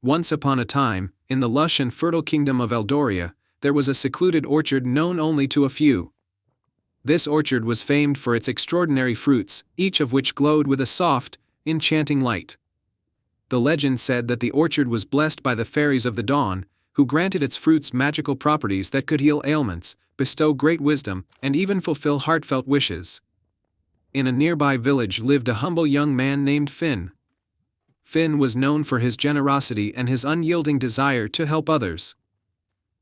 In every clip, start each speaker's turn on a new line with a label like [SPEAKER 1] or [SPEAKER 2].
[SPEAKER 1] Once upon a time, in the lush and fertile kingdom of Eldoria, there was a secluded orchard known only to a few. This orchard was famed for its extraordinary fruits, each of which glowed with a soft, enchanting light. The legend said that the orchard was blessed by the fairies of the dawn, who granted its fruits magical properties that could heal ailments, bestow great wisdom, and even fulfill heartfelt wishes. In a nearby village lived a humble young man named Finn. Finn was known for his generosity and his unyielding desire to help others.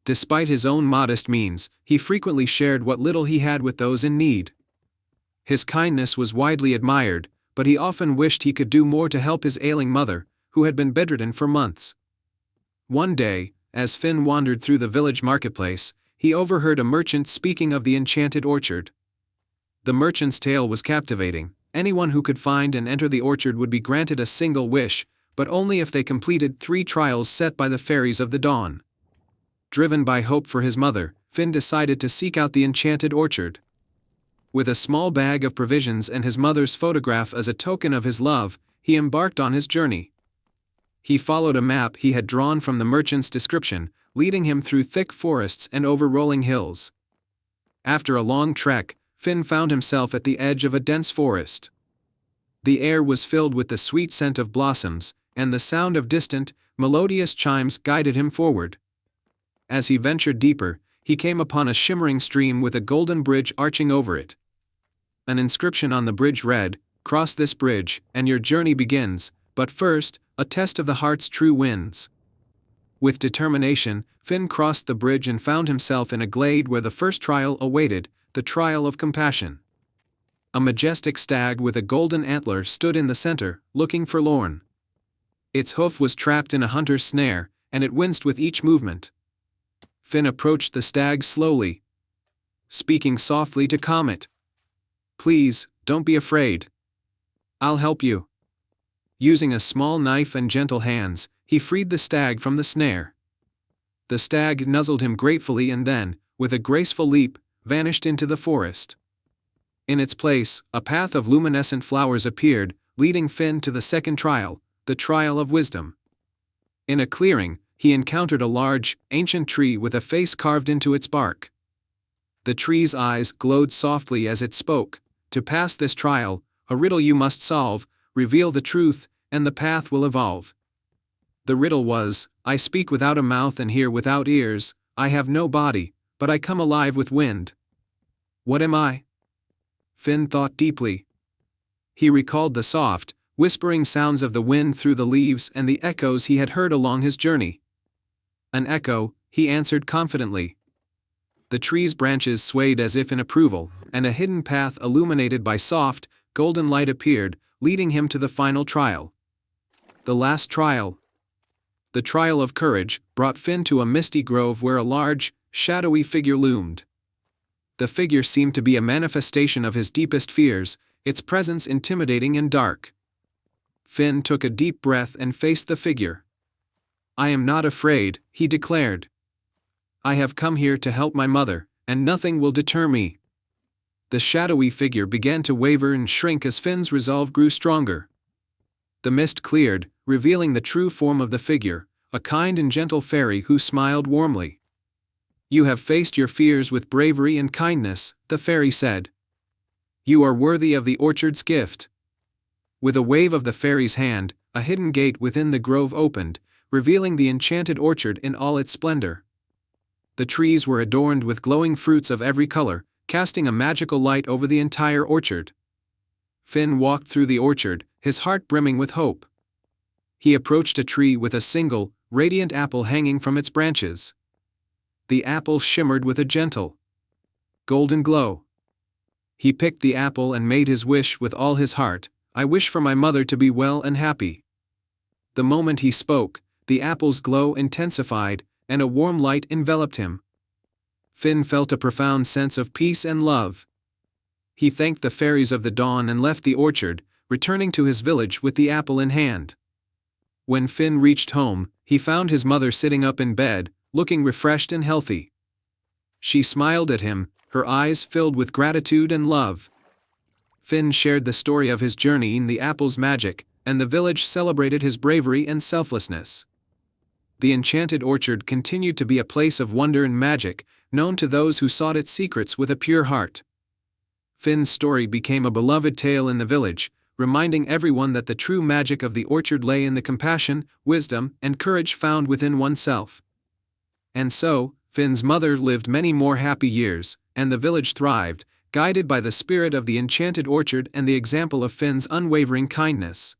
[SPEAKER 1] Despite his own modest means, he frequently shared what little he had with those in need. His kindness was widely admired, but he often wished he could do more to help his ailing mother, who had been bedridden for months. One day, as Finn wandered through the village marketplace, he overheard a merchant speaking of the enchanted orchard. The merchant's tale was captivating. Anyone who could find and enter the orchard would be granted a single wish, but only if they completed 3 trials set by the fairies of the dawn. Driven by hope for his mother, Finn decided to seek out the enchanted orchard. With a small bag of provisions and his mother's photograph as a token of his love, he embarked on his journey. He followed a map he had drawn from the merchant's description, leading him through thick forests and over rolling hills. After a long trek, Finn found himself at the edge of a dense forest. The air was filled with the sweet scent of blossoms, and the sound of distant, melodious chimes guided him forward. As he ventured deeper, he came upon a shimmering stream with a golden bridge arching over it. An inscription on the bridge read, "Cross this bridge, and your journey begins, but first, a test of the heart's true winds." With determination, Finn crossed the bridge and found himself in a glade where the first trial awaited, the trial of compassion. A majestic stag with a golden antler stood in the center, looking forlorn. Its hoof was trapped in a hunter's snare, and it winced with each movement. Finn approached the stag slowly, speaking softly to calm it. "Please, don't be afraid. I'll help you." Using a small knife and gentle hands, he freed the stag from the snare. The stag nuzzled him gratefully and then, with a graceful leap, vanished into the forest. In its place, a path of luminescent flowers appeared, leading Finn to the second trial, the trial of wisdom. In a clearing, he encountered a large, ancient tree with a face carved into its bark. The tree's eyes glowed softly as it spoke. "To pass this trial, a riddle you must solve, reveal the truth, and the path will evolve." The riddle was, "I speak without a mouth and hear without ears, I have no body, but I come alive with wind. What am I?" Finn thought deeply. He recalled the soft, whispering sounds of the wind through the leaves and the echoes he had heard along his journey. "An echo," he answered confidently. The tree's branches swayed as if in approval, and a hidden path illuminated by soft, golden light appeared, leading him to the final trial. The last trial. The trial of courage brought Finn to a misty grove where a large, shadowy figure loomed. The figure seemed to be a manifestation of his deepest fears, its presence intimidating and dark. Finn took a deep breath and faced the figure. "I am not afraid," he declared. "I have come here to help my mother, and nothing will deter me." The shadowy figure began to waver and shrink as Finn's resolve grew stronger. The mist cleared, revealing the true form of the figure, a kind and gentle fairy who smiled warmly. "You have faced your fears with bravery and kindness," the fairy said. "You are worthy of the orchard's gift." With a wave of the fairy's hand, a hidden gate within the grove opened, revealing the enchanted orchard in all its splendor. The trees were adorned with glowing fruits of every color, casting a magical light over the entire orchard. Finn walked through the orchard, his heart brimming with hope. He approached a tree with a single, radiant apple hanging from its branches. The apple shimmered with a gentle, golden glow. He picked the apple and made his wish with all his heart, "I wish for my mother to be well and happy." The moment he spoke, the apple's glow intensified, and a warm light enveloped him. Finn felt a profound sense of peace and love. He thanked the fairies of the dawn and left the orchard, returning to his village with the apple in hand. When Finn reached home, he found his mother sitting up in bed, looking refreshed and healthy. She smiled at him, her eyes filled with gratitude and love. Finn shared the story of his journey in the apple's magic, and the village celebrated his bravery and selflessness. the enchanted orchard continued to be a place of wonder and magic, known to those who sought its secrets with a pure heart. Finn's story became a beloved tale in the village, reminding everyone that the true magic of the orchard lay in the compassion, wisdom, and courage found within oneself. And so, Finn's mother lived many more happy years, and the village thrived, guided by the spirit of the enchanted orchard and the example of Finn's unwavering kindness.